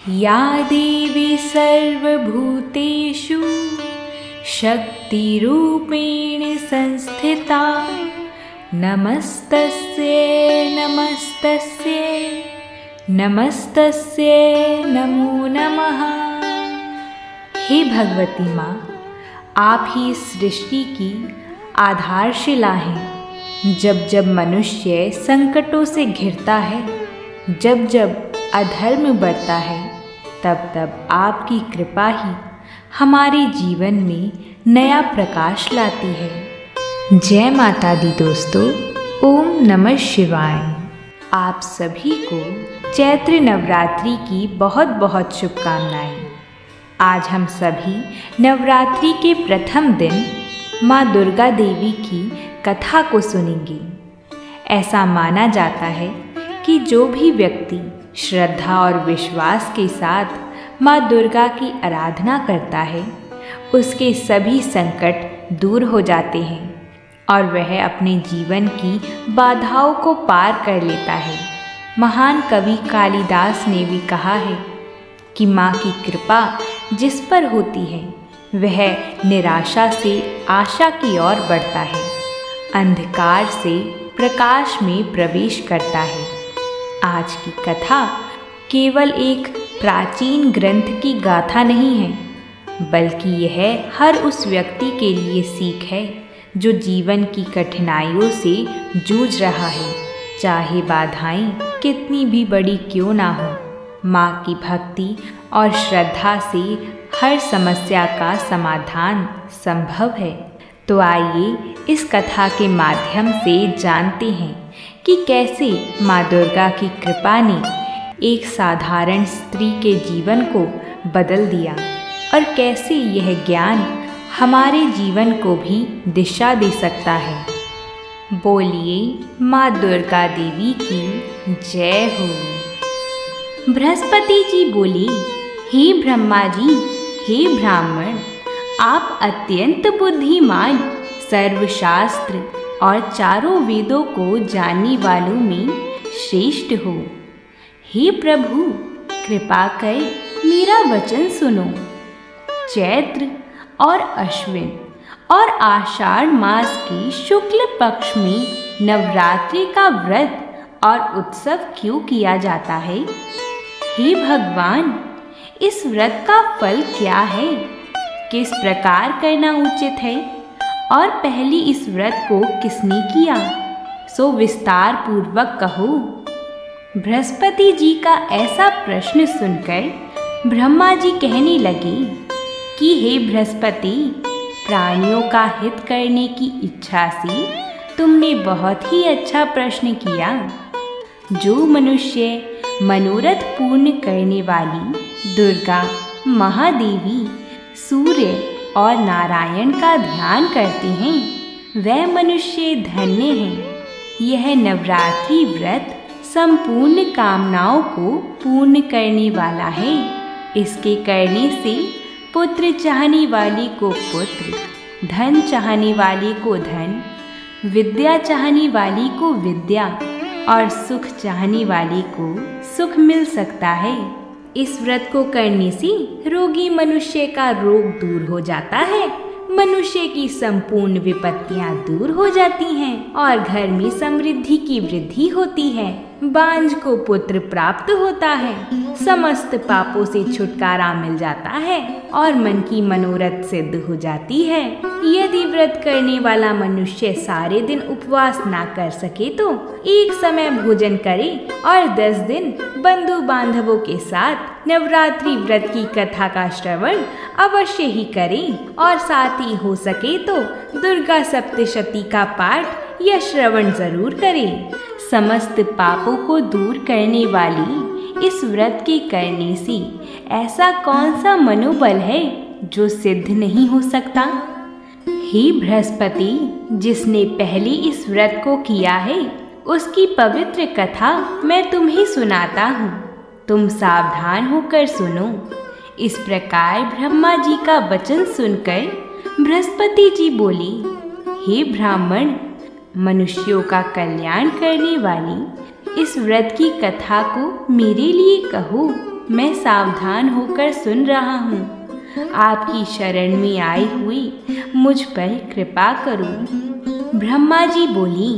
या देवी सर्वभूतेषु शक्तिरूपेण संस्थिता नमस्तस्यै नमस्तस्यै नमस्तस्यै नमो नमः। हे भगवती माँ, आप ही इस सृष्टि की आधारशिला हैं। जब जब मनुष्य संकटों से घिरता है, जब जब अधर्म बढ़ता है, तब तब आपकी कृपा ही हमारे जीवन में नया प्रकाश लाती है। जय माता दी दोस्तों, ओम नमः शिवाय। आप सभी को चैत्र नवरात्रि की बहुत बहुत शुभकामनाएं। आज हम सभी नवरात्रि के प्रथम दिन माँ दुर्गा देवी की कथा को सुनेंगे। ऐसा माना जाता है कि जो भी व्यक्ति श्रद्धा और विश्वास के साथ माँ दुर्गा की आराधना करता है, उसके सभी संकट दूर हो जाते हैं और वह अपने जीवन की बाधाओं को पार कर लेता है। महान कवि कालिदास ने भी कहा है कि माँ की कृपा जिस पर होती है, वह निराशा से आशा की ओर बढ़ता है, अंधकार से प्रकाश में प्रवेश करता है। आज की कथा केवल एक प्राचीन ग्रंथ की गाथा नहीं है, बल्कि यह हर उस व्यक्ति के लिए सीख है जो जीवन की कठिनाइयों से जूझ रहा है। चाहे बाधाएं कितनी भी बड़ी क्यों ना हो, माँ की भक्ति और श्रद्धा से हर समस्या का समाधान संभव है। तो आइए इस कथा के माध्यम से जानते हैं कि कैसे माँ दुर्गा की कृपा ने एक साधारण स्त्री के जीवन को बदल दिया और कैसे यह ज्ञान हमारे जीवन को भी दिशा दे सकता है। बोलिए माँ दुर्गा देवी की जय हो। बृहस्पति जी बोले, हे ब्रह्मा जी, हे ब्राह्मण, आप अत्यंत बुद्धिमान, सर्वशास्त्र और चारों वेदों को जानने वालों में श्रेष्ठ हो। हे प्रभु, कृपा कर मेरा वचन सुनो। चैत्र और अश्विन और आषाढ़ मास के शुक्ल पक्ष में नवरात्रि का व्रत और उत्सव क्यों किया जाता है? हे भगवान, इस व्रत का फल क्या है? किस प्रकार करना उचित है? और पहले इस व्रत को किसने किया, सो विस्तार पूर्वक कहो। बृहस्पति जी का ऐसा प्रश्न सुनकर ब्रह्मा जी कहने लगे कि हे बृहस्पति, प्राणियों का हित करने की इच्छा से तुमने बहुत ही अच्छा प्रश्न किया। जो मनुष्य मनोरथ पूर्ण करने वाली दुर्गा, महादेवी, सूर्य और नारायण का ध्यान करते हैं, वह मनुष्य धन्य है। यह नवरात्रि व्रत संपूर्ण कामनाओं को पूर्ण करने वाला है। इसके करने से पुत्र चाहने वाले को पुत्र, धन चाहने वाले को धन, विद्या चाहने वाले को विद्या और सुख चाहने वाले को सुख मिल सकता है। इस व्रत को करने से रोगी मनुष्य का रोग दूर हो जाता है, मनुष्य की संपूर्ण विपत्तियां दूर हो जाती हैं और घर में समृद्धि की वृद्धि होती है। बांझ को पुत्र प्राप्त होता है, समस्त पापों से छुटकारा मिल जाता है और मन की मनोरथ सिद्ध हो जाती है। यदि व्रत करने वाला मनुष्य सारे दिन उपवास ना कर सके तो एक समय भोजन करे और 10 दिन बंधु बांधवों के साथ नवरात्रि व्रत की कथा का श्रवण अवश्य ही करे और साथ ही हो सके तो दुर्गा सप्तशती का पाठ या श्रवण जरूर करे। समस्त पापों को दूर करने वाली इस व्रत के करने से ऐसा कौन सा मनोबल है जो सिद्ध नहीं हो सकता? हे बृहस्पति, जिसने पहले इस व्रत को किया है, उसकी पवित्र कथा मैं तुम्हें सुनाता हूँ। तुम सावधान होकर सुनो। इस प्रकार ब्रह्मा जी का वचन सुनकर बृहस्पति जी बोले, हे ब्राह्मण, मनुष्यों का कल्याण करने वाली इस व्रत की कथा को मेरे लिए कहो। मैं सावधान होकर सुन रहा हूँ। आपकी शरण में आई हुई मुझ पर कृपा करो। ब्रह्मा जी बोली,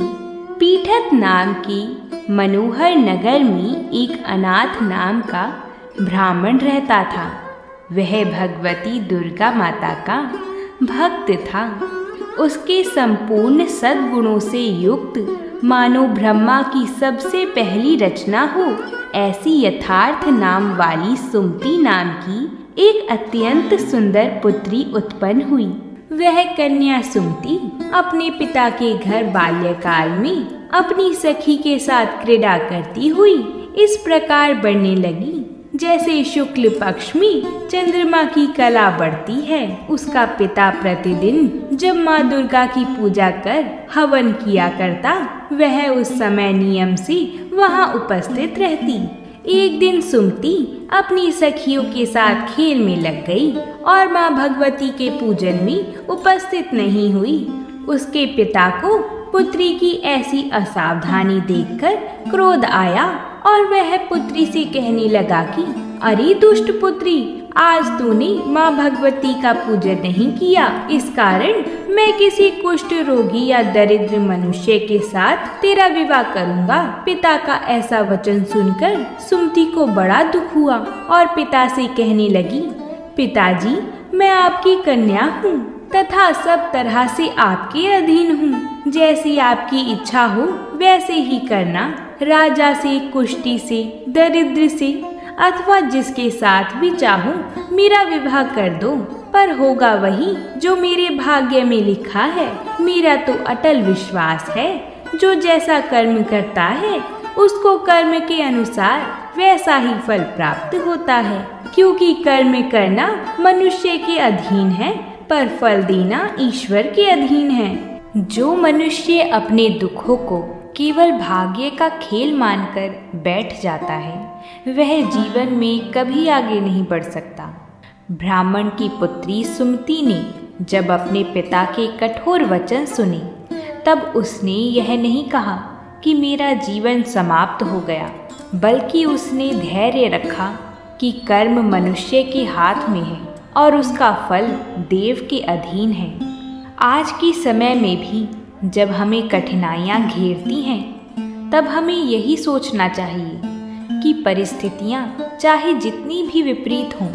पीठत नाम की मनोहर नगर में एक अनाथ नाम का ब्राह्मण रहता था। वह भगवती दुर्गा माता का भक्त था। उसके संपूर्ण सद्गुणों से युक्त मानो ब्रह्मा की सबसे पहली रचना हो ऐसी यथार्थ नाम वाली सुमति नाम की एक अत्यंत सुंदर पुत्री उत्पन्न हुई। वह कन्या सुमति अपने पिता के घर बाल्यकाल में अपनी सखी के साथ क्रीड़ा करती हुई इस प्रकार बढ़ने लगी जैसे शुक्ल पक्ष में चंद्रमा की कला बढ़ती है। उसका पिता प्रतिदिन जब माँ दुर्गा की पूजा कर हवन किया करता, वह उस समय नियम से वहाँ उपस्थित रहती। एक दिन सुमति अपनी सखियों के साथ खेल में लग गई और माँ भगवती के पूजन में उपस्थित नहीं हुई। उसके पिता को पुत्री की ऐसी असावधानी देखकर क्रोध आया और वह पुत्री से कहने लगा कि अरे दुष्ट पुत्री, आज तूने माँ भगवती का पूजन नहीं किया, इस कारण मैं किसी कुष्ठ रोगी या दरिद्र मनुष्य के साथ तेरा विवाह करूँगा। पिता का ऐसा वचन सुनकर सुमति को बड़ा दुख हुआ और पिता से कहने लगी, पिताजी, मैं आपकी कन्या हूँ तथा सब तरह से आपके अधीन हूँ। जैसी आपकी इच्छा हो वैसे ही करना। राजा से, कुष्ठी से, दरिद्र से अथवा जिसके साथ भी चाहूँ मेरा विवाह कर दो, पर होगा वही जो मेरे भाग्य में लिखा है। मेरा तो अटल विश्वास है, जो जैसा कर्म करता है उसको कर्म के अनुसार वैसा ही फल प्राप्त होता है। क्योंकि कर्म करना मनुष्य के अधीन है, पर फल देना ईश्वर के अधीन है। जो मनुष्य अपने दुखों को केवल भाग्य का खेल मानकर बैठ जाता है, वह जीवन में कभी आगे नहीं बढ़ सकता। ब्राह्मण की पुत्री सुमति ने जब अपने पिता के कठोर वचन सुने, तब उसने यह नहीं कहा कि मेरा जीवन समाप्त हो गया, बल्कि उसने धैर्य रखा कि कर्म मनुष्य के हाथ में है और उसका फल देव के अधीन है। आज के समय में भी जब हमें कठिनाइयाँ घेरती हैं, तब हमें यही सोचना चाहिए कि परिस्थितियाँ चाहे जितनी भी विपरीत हों,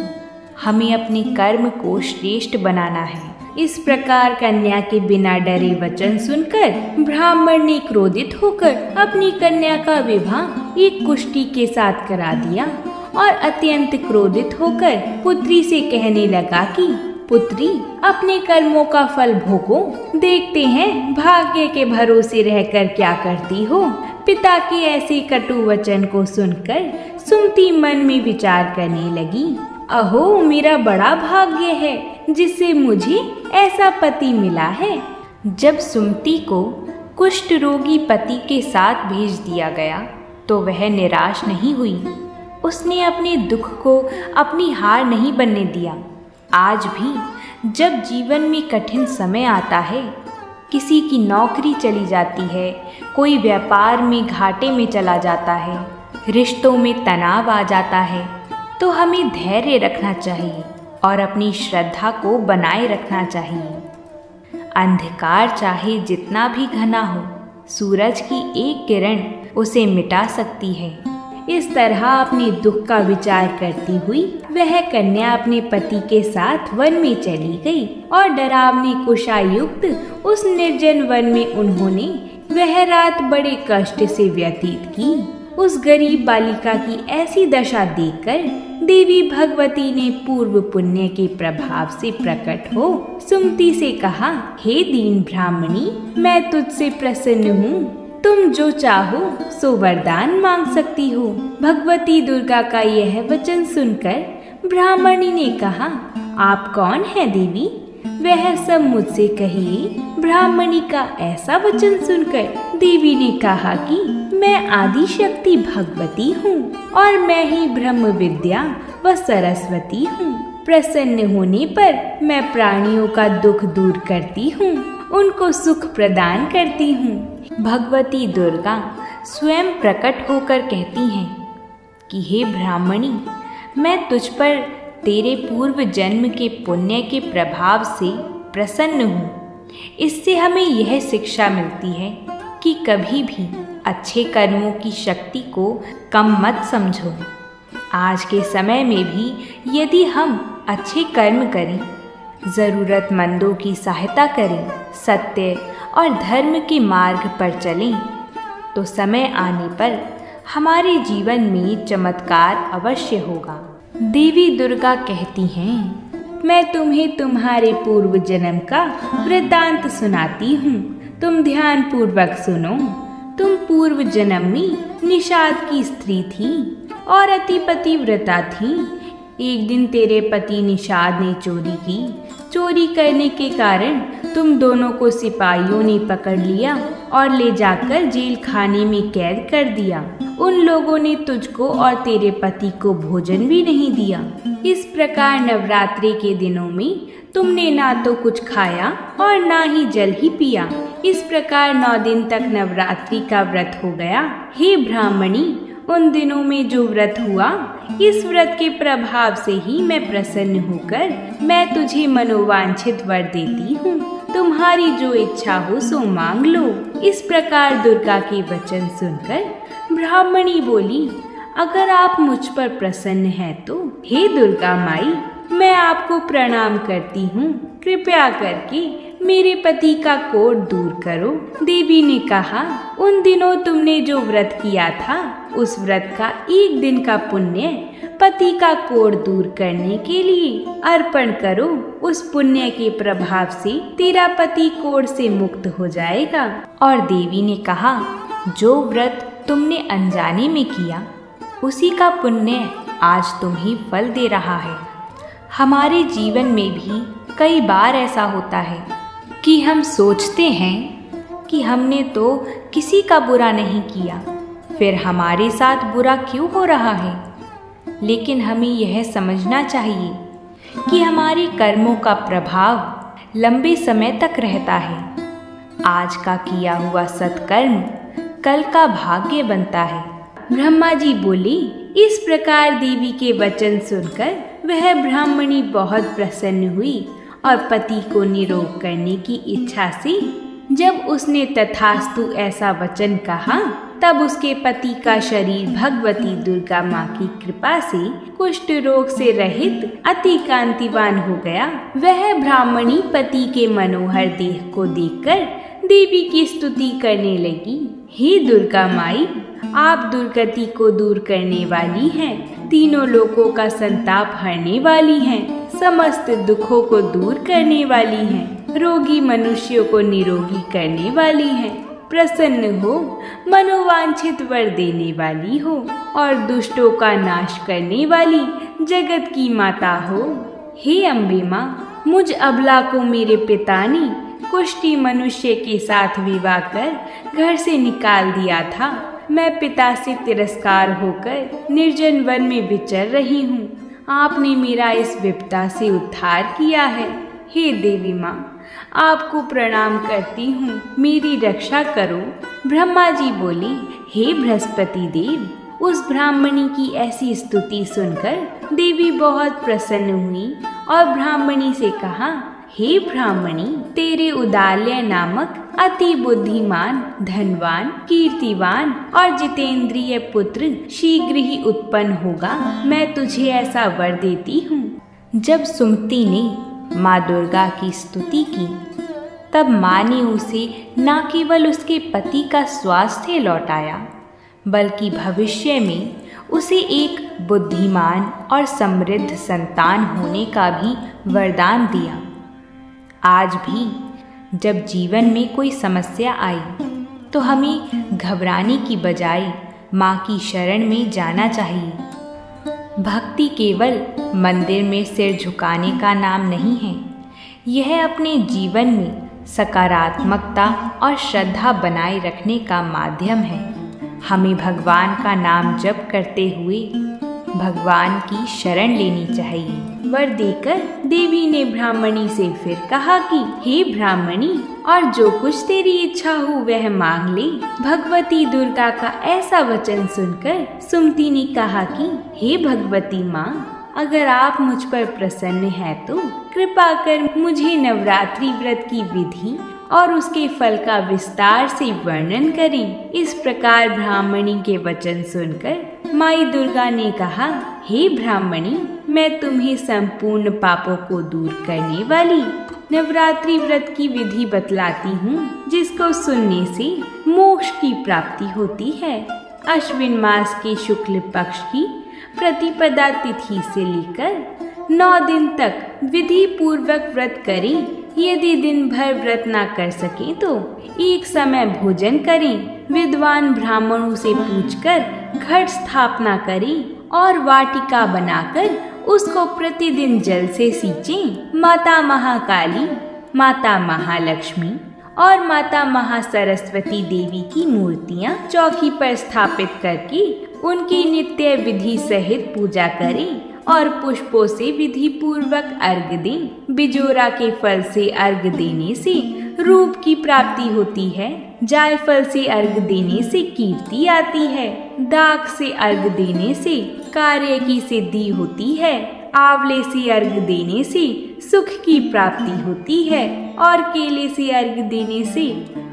हमें अपने कर्म को श्रेष्ठ बनाना है। इस प्रकार कन्या के बिना डरे वचन सुनकर ब्राह्मण ने क्रोधित होकर अपनी कन्या का विवाह एक कुष्ठी के साथ करा दिया और अत्यंत क्रोधित होकर पुत्री से कहने लगा कि पुत्री, अपने कर्मों का फल भोगो, देखते हैं भाग्य के भरोसे रहकर क्या करती हो। पिता के ऐसे कटु वचन को सुनकर सुमति मन में विचार करने लगी, अहो, मेरा बड़ा भाग्य है जिससे मुझे ऐसा पति मिला है। जब सुमति को कुष्ठ रोगी पति के साथ भेज दिया गया तो वह निराश नहीं हुई। उसने अपने दुख को अपनी हार नहीं बनने दिया। आज भी जब जीवन में कठिन समय आता है, किसी की नौकरी चली जाती है, कोई व्यापार में घाटे में चला जाता है, रिश्तों में तनाव आ जाता है, तो हमें धैर्य रखना चाहिए और अपनी श्रद्धा को बनाए रखना चाहिए। अंधकार चाहे जितना भी घना हो, सूरज की एक किरण उसे मिटा सकती है। इस तरह अपने दुख का विचार करती हुई वह कन्या अपने पति के साथ वन में चली गई और डरावनी कुशायुक्त उस निर्जन वन में उन्होंने वह रात बड़े कष्ट से व्यतीत की। उस गरीब बालिका की ऐसी दशा देखकर देवी भगवती ने पूर्व पुण्य के प्रभाव से प्रकट हो सुमति से कहा, हे दीन ब्राह्मणी, मैं तुझसे प्रसन्न हूँ। तुम जो चाहो सो वरदान मांग सकती हो। भगवती दुर्गा का यह वचन सुनकर ब्राह्मणी ने कहा, आप कौन है देवी? वह सब मुझसे कहिए। ब्राह्मणी का ऐसा वचन सुनकर देवी ने कहा कि मैं आदि शक्ति भगवती हूँ और मैं ही ब्रह्म विद्या व सरस्वती हूँ। प्रसन्न होने पर मैं प्राणियों का दुख दूर करती हूँ, उनको सुख प्रदान करती हूँ। भगवती दुर्गा स्वयं प्रकट होकर कहती हैं कि हे ब्राह्मणी, मैं तुझ पर तेरे पूर्व जन्म के पुण्य के प्रभाव से प्रसन्न हूँ। इससे हमें यह शिक्षा मिलती है कि कभी भी अच्छे कर्मों की शक्ति को कम मत समझो। आज के समय में भी यदि हम अच्छे कर्म करें, ज़रूरतमंदों की सहायता करें, सत्य और धर्म के मार्ग पर चलें, तो समय आने पर हमारे जीवन में चमत्कार अवश्य होगा। देवी दुर्गा कहती हैं, मैं तुम्हें तुम्हारे पूर्व जन्म का वृत्तांत सुनाती हूँ, तुम ध्यान पूर्वक सुनो। तुम पूर्व जन्म में निषाद की स्त्री थी और अति पतिव्रता थी। एक दिन तेरे पति निषाद ने चोरी की। चोरी करने के कारण तुम दोनों को सिपाहियों ने पकड़ लिया और ले जाकर जेल खाने में कैद कर दिया। उन लोगों ने तुझको और तेरे पति को भोजन भी नहीं दिया। इस प्रकार नवरात्रि के दिनों में तुमने ना तो कुछ खाया और ना ही जल ही पिया। इस प्रकार 9 दिन तक नवरात्रि का व्रत हो गया। हे ब्राह्मणी, उन दिनों में जो व्रत हुआ, इस व्रत के प्रभाव से ही मैं प्रसन्न होकर मैं तुझे मनोवांछित वर देती हूँ। तुम्हारी जो इच्छा हो सो मांग लो। इस प्रकार दुर्गा के वचन सुनकर ब्राह्मणी बोली, अगर आप मुझ पर प्रसन्न हैं तो हे दुर्गा माई, मैं आपको प्रणाम करती हूँ। कृपया करके मेरे पति का कोढ़ दूर करो। देवी ने कहा, उन दिनों तुमने जो व्रत किया था, उस व्रत का 1 दिन का पुण्य पति का कोढ़ दूर करने के लिए अर्पण करो। उस पुण्य के प्रभाव से तेरा पति कोढ़ से मुक्त हो जाएगा। और देवी ने कहा, जो व्रत तुमने अनजाने में किया, उसी का पुण्य आज तुम्हें फल दे रहा है। हमारे जीवन में भी कई बार ऐसा होता है कि हम सोचते हैं कि हमने तो किसी का बुरा नहीं किया, फिर हमारे साथ बुरा क्यों हो रहा है। लेकिन हमें यह समझना चाहिए कि हमारे कर्मों का प्रभाव लंबे समय तक रहता है। आज का किया हुआ सत्कर्म कल का भाग्य बनता है। ब्रह्मा जी बोले। इस प्रकार देवी के वचन सुनकर वह ब्राह्मणी बहुत प्रसन्न हुई और पति को निरोग करने की इच्छा से जब उसने तथास्तु ऐसा वचन कहा, तब उसके पति का शरीर भगवती दुर्गा माँ की कृपा से कुष्ठ रोग से रहित अति कांतिवान हो गया। वह ब्राह्मणी पति के मनोहर देह को देखकर देवी की स्तुति करने लगी। हे दुर्गा माई, आप दुर्गति को दूर करने वाली हैं, तीनों लोकों का संताप हरने वाली हैं, समस्त दुखों को दूर करने वाली हैं, रोगी मनुष्यों को निरोगी करने वाली हैं, प्रसन्न हो, मनोवांछित वर देने वाली हो और दुष्टों का नाश करने वाली जगत की माता हो। हे अम्बे माँ, मुझ अबला को मेरे पिता ने कुष्ठी मनुष्य के साथ विवाह कर घर से निकाल दिया था। मैं पिता से तिरस्कार होकर निर्जन वन में विचर रही हूँ। आपने मेरा इस विपदा से उद्धार किया है। हे देवी माँ, आपको प्रणाम करती हूँ, मेरी रक्षा करो। ब्रह्मा जी बोली, हे बृहस्पति देव। उस ब्राह्मणी की ऐसी स्तुति सुनकर देवी बहुत प्रसन्न हुई और ब्राह्मणी से कहा, हे ब्राह्मणी, तेरे उदाल्य नामक अति बुद्धिमान, धनवान, कीर्तिवान और जितेंद्रिय पुत्र शीघ्र ही उत्पन्न होगा। मैं तुझे ऐसा वर देती हूँ। जब सुमति ने माँ दुर्गा की स्तुति की, तब माँ ने उसे न केवल उसके पति का स्वास्थ्य लौटाया, बल्कि भविष्य में उसे एक बुद्धिमान और समृद्ध संतान होने का भी वरदान दिया। आज भी जब जीवन में कोई समस्या आई तो हमें घबराने की बजाय माँ की शरण में जाना चाहिए। भक्ति केवल मंदिर में सिर झुकाने का नाम नहीं है, यह अपने जीवन में सकारात्मकता और श्रद्धा बनाए रखने का माध्यम है। हमें भगवान का नाम जप करते हुए भगवान की शरण लेनी चाहिए। वर देकर देवी ने ब्राह्मणी से फिर कहा कि हे ब्राह्मणी, और जो कुछ तेरी इच्छा हो वह मांग ले। भगवती दुर्गा का ऐसा वचन सुनकर सुमति ने कहा कि हे भगवती माँ, अगर आप मुझ पर प्रसन्न हैं तो कृपा कर मुझे नवरात्रि व्रत की विधि और उसके फल का विस्तार से वर्णन करें। इस प्रकार ब्राह्मणी के वचन सुनकर माई दुर्गा ने कहा, हे ब्राह्मणी, मैं तुम्हें संपूर्ण पापों को दूर करने वाली नवरात्रि व्रत की विधि बतलाती हूँ, जिसको सुनने से मोक्ष की प्राप्ति होती है। अश्विन मास के शुक्ल पक्ष की प्रतिपदा तिथि से लेकर 9 दिन तक विधि पूर्वक व्रत करें। यदि दिन भर व्रत ना कर सके तो एक समय भोजन करें। विद्वान ब्राह्मणों से पूछकर घट स्थापना करें और वाटिका बनाकर उसको प्रतिदिन जल से सींचें। माता महाकाली, माता महालक्ष्मी और माता महासरस्वती देवी की मूर्तियां चौकी पर स्थापित करके उनकी नित्य विधि सहित पूजा करें और पुष्पों से विधि पूर्वक अर्घ दें। बिजोरा के फल से अर्घ देने से रूप की प्राप्ति होती है। जायफल से अर्घ देने से कीर्ति आती है। दाख से अर्घ देने से कार्य की सिद्धि होती है। आंवले से अर्घ देने से सुख की प्राप्ति होती है और केले से अर्घ देने से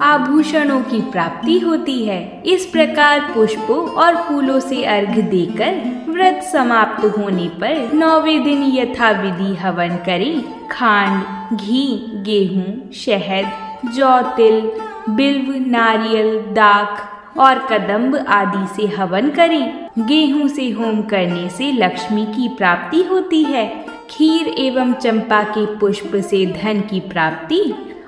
आभूषणों की प्राप्ति होती है। इस प्रकार पुष्पों और फूलों से अर्घ देकर व्रत समाप्त होने पर 9वें दिन यथाविधि हवन करें। खांड, घी, गेहूं, शहद, जौ, तिल, बिल्व, नारियल, दाख और कदम्ब आदि से हवन करें। गेहूं से होम करने से लक्ष्मी की प्राप्ति होती है। खीर एवं चंपा के पुष्प से धन की प्राप्ति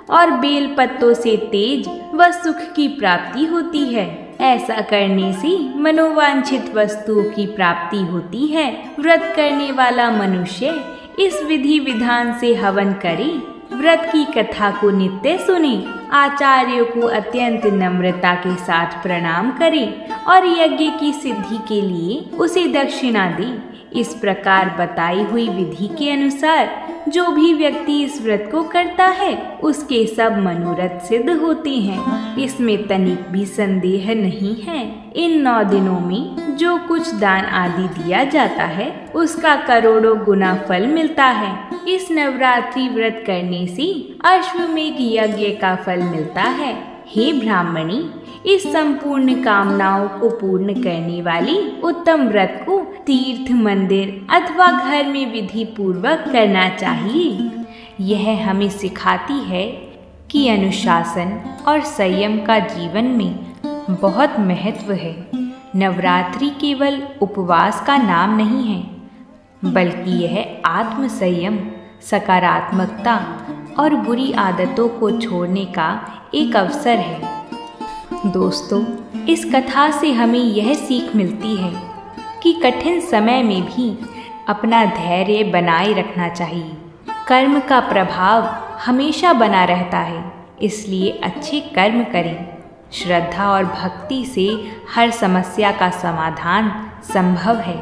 और बेल पत्तों से तेज व सुख की प्राप्ति होती है। ऐसा करने से मनोवांछित वस्तुओं की प्राप्ति होती है। व्रत करने वाला मनुष्य इस विधि विधान से हवन करे। व्रत की कथा को नित्य सुने, आचार्यों को अत्यंत नम्रता के साथ प्रणाम करें और यज्ञ की सिद्धि के लिए उसे दक्षिणा दें। इस प्रकार बताई हुई विधि के अनुसार जो भी व्यक्ति इस व्रत को करता है उसके सब मनोरथ सिद्ध होते हैं। इसमें तनिक भी संदेह नहीं है। इन 9 दिनों में जो कुछ दान आदि दिया जाता है उसका करोड़ों गुना फल मिलता है। इस नवरात्रि व्रत करने से अश्वमेघ यज्ञ का फल मिलता है। हे ब्राह्मणी, इस संपूर्ण कामनाओं को पूर्ण करने वाली उत्तम व्रत को तीर्थ, मंदिर अथवा घर में विधि पूर्वक करना चाहिए। यह हमें सिखाती है कि अनुशासन और संयम का जीवन में बहुत महत्व है। नवरात्रि केवल उपवास का नाम नहीं है, बल्कि यह आत्म संयम, सकारात्मकता और बुरी आदतों को छोड़ने का एक अवसर है। दोस्तों, इस कथा से हमें यह सीख मिलती है कि कठिन समय में भी अपना धैर्य बनाए रखना चाहिए। कर्म का प्रभाव हमेशा बना रहता है, इसलिए अच्छे कर्म करें। श्रद्धा और भक्ति से हर समस्या का समाधान संभव है।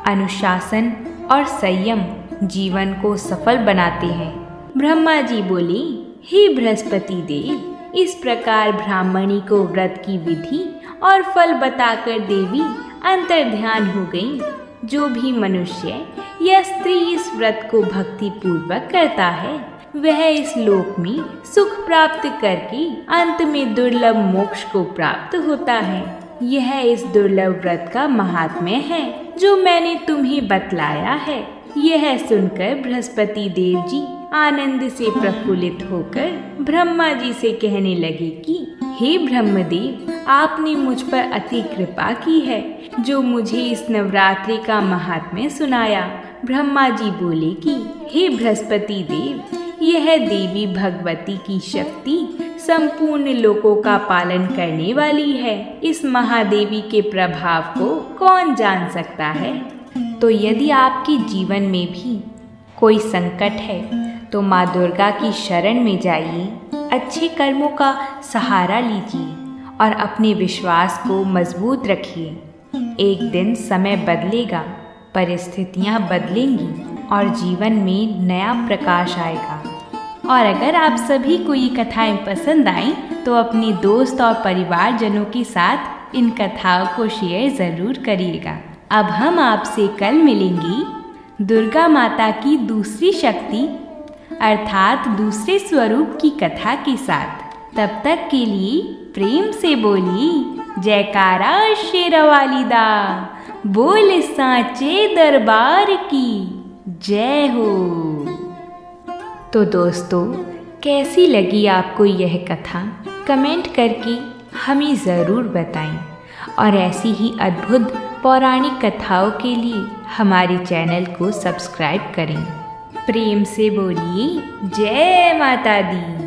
अनुशासन और संयम जीवन को सफल बनाते हैं। ब्रह्मा जी बोले, हे बृहस्पति देव, इस प्रकार ब्राह्मणी को व्रत की विधि और फल बताकर देवी अंतर्ध्यान हो गई। जो भी मनुष्य या स्त्री इस व्रत को भक्ति पूर्वक करता है वह इस लोक में सुख प्राप्त करके अंत में दुर्लभ मोक्ष को प्राप्त होता है। यह इस दुर्लभ व्रत का महात्म्य है जो मैंने तुम्हें बतलाया है। यह सुनकर बृहस्पति देव जी आनंद से प्रफुल्लित होकर ब्रह्मा जी से कहने लगे कि हे ब्रह्मदेव, आपने मुझ पर अति कृपा की है जो मुझे इस नवरात्रि का महात्म्य सुनाया। ब्रह्मा जी बोले कि हे बृहस्पति देव, यह देवी भगवती की शक्ति संपूर्ण लोकों का पालन करने वाली है। इस महादेवी के प्रभाव को कौन जान सकता है। तो यदि आपके जीवन में भी कोई संकट है तो माँ दुर्गा की शरण में जाइए, अच्छे कर्मों का सहारा लीजिए और अपने विश्वास को मजबूत रखिए। एक दिन समय बदलेगा, परिस्थितियाँ बदलेंगी और जीवन में नया प्रकाश आएगा। और अगर आप सभी को ये कथाएं पसंद आईं तो अपने दोस्त और परिवारजनों के साथ इन कथाओं को शेयर ज़रूर करिएगा। अब हम आपसे कल मिलेंगी दुर्गा माता की दूसरी शक्ति अर्थात दूसरे स्वरूप की कथा के साथ। तब तक के लिए प्रेम से बोली जयकारा शेरावाली दा, बोल सांचे दरबार की जय हो। तो दोस्तों, कैसी लगी आपको यह कथा? कमेंट करके हमें ज़रूर बताएं और ऐसी ही अद्भुत पौराणिक कथाओं के लिए हमारे चैनल को सब्सक्राइब करें। प्रेम से बोलिए जय माता दी।